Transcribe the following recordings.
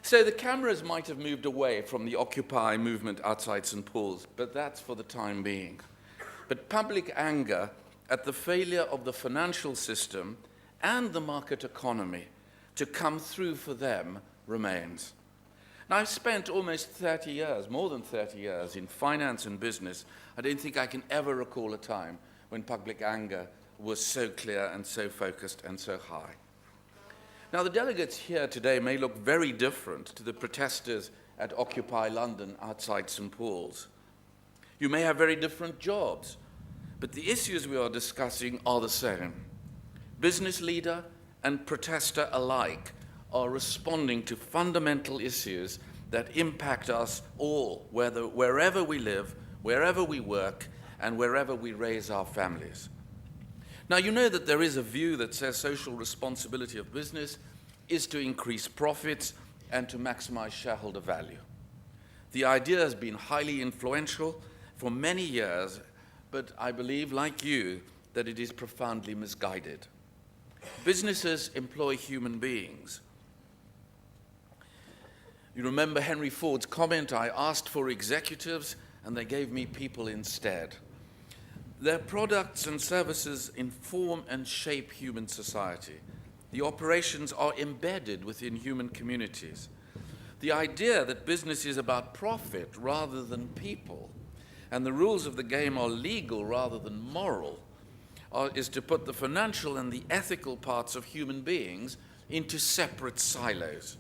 So the cameras might have moved away from the Occupy movement outside St. Paul's, but that's for the time being. But public anger at the failure of the financial system and the market economy to come through for them remains. Now, I've spent almost 30 years, more than 30 years, in finance and business. I don't think I can ever recall a time when public anger was so clear and so focused and so high. Now, the delegates here today may look very different to the protesters at Occupy London outside St. Paul's. You may have very different jobs, but the issues we are discussing are the same. Business leader and protester alike are responding to fundamental issues that impact us all, wherever we live, wherever we work, and wherever we raise our families. Now, you know that there is a view that says social responsibility of business is to increase profits and to maximize shareholder value. The idea has been highly influential for many years, but I believe, like you, that it is profoundly misguided. Businesses employ human beings. You remember Henry Ford's comment, "I asked for executives and they gave me people instead." Their products and services inform and shape human society. The operations are embedded within human communities. The idea that business is about profit rather than people, and the rules of the game are legal rather than moral, is to put the financial and the ethical parts of human beings into separate silos.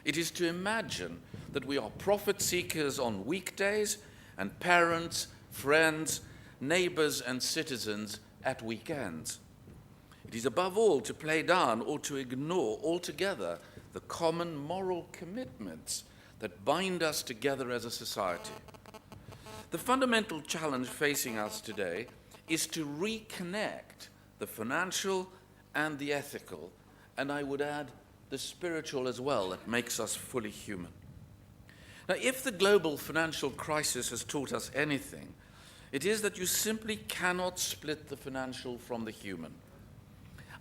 It is to imagine that we are profit seekers on weekdays and parents, friends, neighbors, and citizens at weekends. It is above all to play down or to ignore altogether the common moral commitments that bind us together as a society. The fundamental challenge facing us today is to reconnect the financial and the ethical, and I would add the spiritual as well, that makes us fully human. Now, if the global financial crisis has taught us anything, it is that you simply cannot split the financial from the human.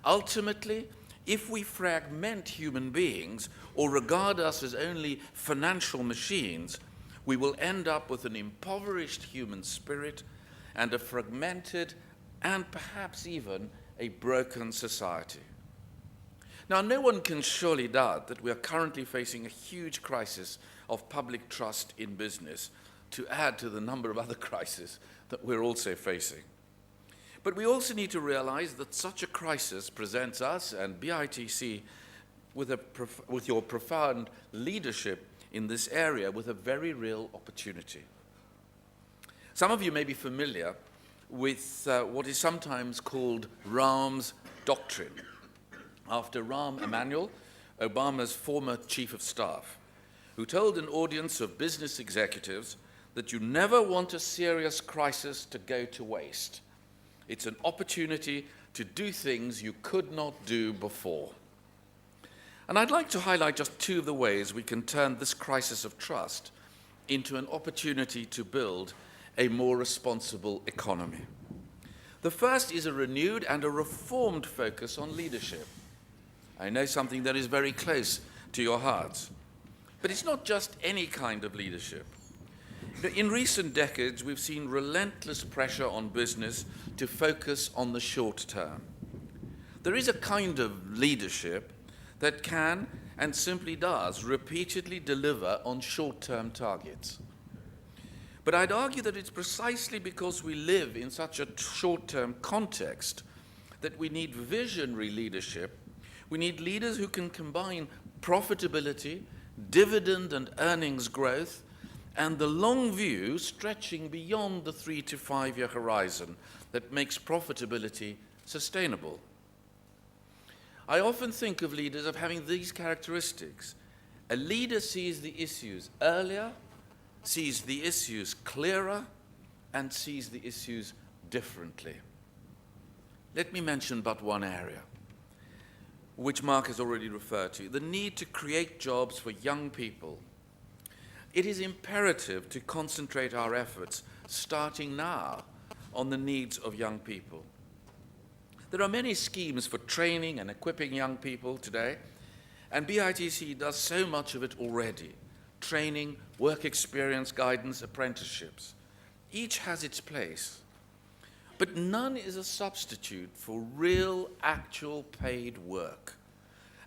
Ultimately, if we fragment human beings or regard us as only financial machines, we will end up with an impoverished human spirit and a fragmented and perhaps even a broken society. Now, no one can surely doubt that we are currently facing a huge crisis of public trust in business, to add to the number of other crises that we're also facing. But we also need to realize that such a crisis presents us and BITC with your profound leadership in this area with a very real opportunity. Some of you may be familiar with what is sometimes called Rahm's doctrine, after Rahm Emanuel, Obama's former chief of staff, who told an audience of business executives that you never want a serious crisis to go to waste. It's an opportunity to do things you could not do before. And I'd like to highlight just two of the ways we can turn this crisis of trust into an opportunity to build a more responsible economy. The first is a renewed and a reformed focus on leadership. I know something that is very close to your hearts. But it's not just any kind of leadership. In recent decades, we've seen relentless pressure on business to focus on the short term. There is a kind of leadership that can and simply does repeatedly deliver on short-term targets. But I'd argue that it's precisely because we live in such a short-term context that we need visionary leadership. We need leaders who can combine profitability, dividend and earnings growth, and the long view stretching beyond the 3 to 5 year horizon that makes profitability sustainable. I often think of leaders as having these characteristics. A leader sees the issues earlier, sees the issues clearer, and sees the issues differently. Let me mention but one area, which Mark has already referred to, the need to create jobs for young people. It is imperative to concentrate our efforts, starting now, on the needs of young people. There are many schemes for training and equipping young people today, And BITC does so much of it already: training, work experience, guidance, apprenticeships. Each has its place, but none is a substitute for real, actual paid work.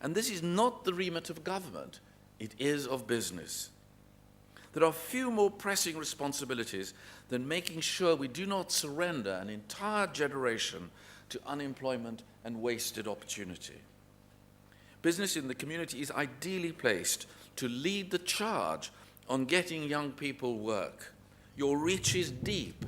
And this is not the remit of government, it is of business. There are few more pressing responsibilities than making sure we do not surrender an entire generation to unemployment and wasted opportunity. Business in the community is ideally placed to lead the charge on getting young people work. Your reach is deep,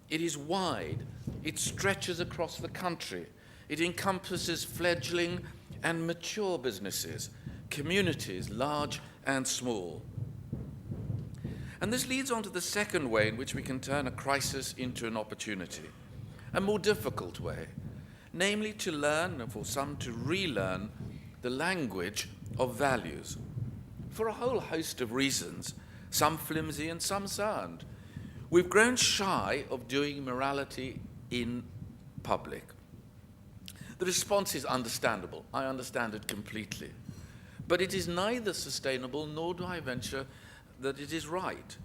it is wide, it stretches across the country, it encompasses fledgling and mature businesses, communities large and small. And this leads on to the second way in which we can turn a crisis into an opportunity, a more difficult way, namely to learn, and for some to relearn, the language of values. For a whole host of reasons, some flimsy and some sound, we've grown shy of doing morality in public. The response is understandable. I understand it completely. But it is neither sustainable nor do I venture that it is right.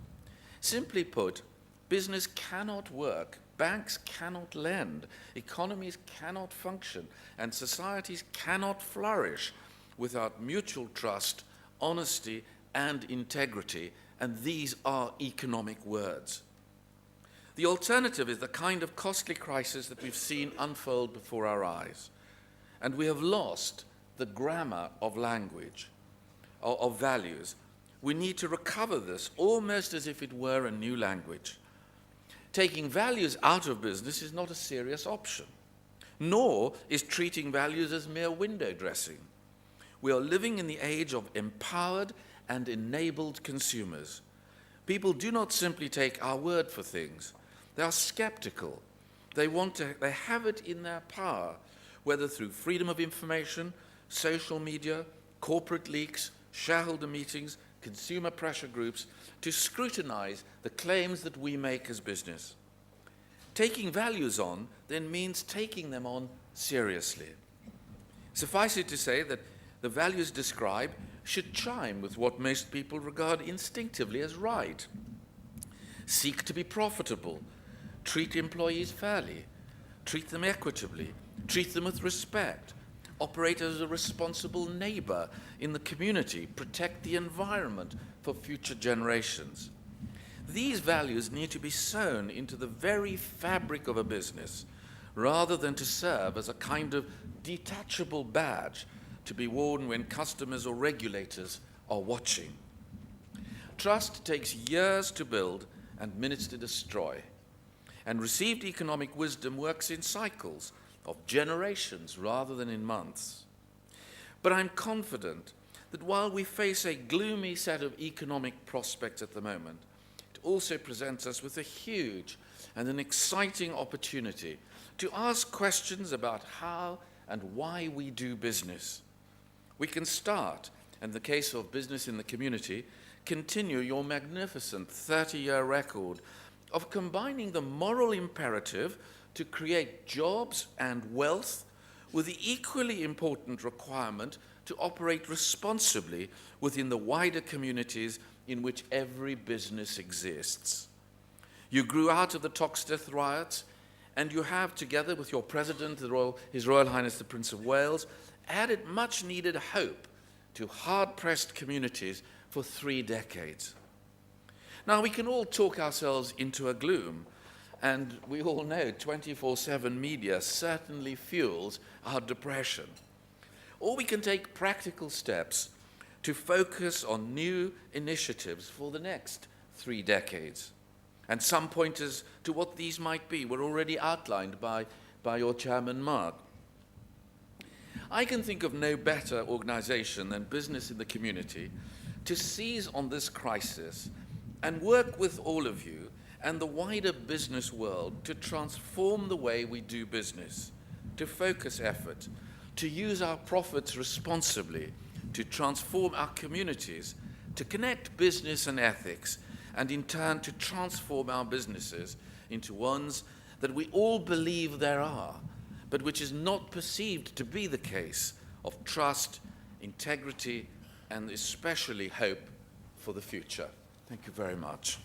Simply put, business cannot work, banks cannot lend, economies cannot function, and societies cannot flourish without mutual trust, honesty, and integrity, and these are economic words. The alternative is the kind of costly crisis that we've seen unfold before our eyes, and we have lost the grammar of language, of values. We need to recover this almost as if it were a new language. Taking values out of business is not a serious option, nor is treating values as mere window dressing. We are living in the age of empowered and enabled consumers. People do not simply take our word for things. They are skeptical. They have it in their power, whether through freedom of information, social media, corporate leaks, shareholder meetings, consumer pressure groups, to scrutinize the claims that we make as business. Taking values on then means taking them on seriously. Suffice it to say that the values described should chime with what most people regard instinctively as right. Seek to be profitable, treat employees fairly, treat them equitably, treat them with respect, operate as a responsible neighbor in the community, protect the environment for future generations. These values need to be sewn into the very fabric of a business, rather than to serve as a kind of detachable badge to be worn when customers or regulators are watching. Trust takes years to build and minutes to destroy, and received economic wisdom works in cycles of generations rather than in months. But I'm confident that while we face a gloomy set of economic prospects at the moment, it also presents us with a huge and an exciting opportunity to ask questions about how and why we do business. We can start, in the case of business in the community, continue your magnificent 30-year record of combining the moral imperative to create jobs and wealth with the equally important requirement to operate responsibly within the wider communities in which every business exists. You grew out of the Toxteth riots, and you have, together with your president, His Royal Highness the Prince of Wales, added much-needed hope to hard-pressed communities for 3 decades. Now, we can all talk ourselves into a gloom, and we all know 24/7 media certainly fuels our depression. Or we can take practical steps to focus on new initiatives for the next 3 decades. And some pointers to what these might be were already outlined by your chairman, Mark. I can think of no better organization than Business in the Community to seize on this crisis and work with all of you and the wider business world to transform the way we do business, to focus effort, to use our profits responsibly, to transform our communities, to connect business and ethics, and in turn to transform our businesses into ones that we all believe there are, but which is not perceived to be the case, of trust integrity, and especially hope for the future. Thank you very much.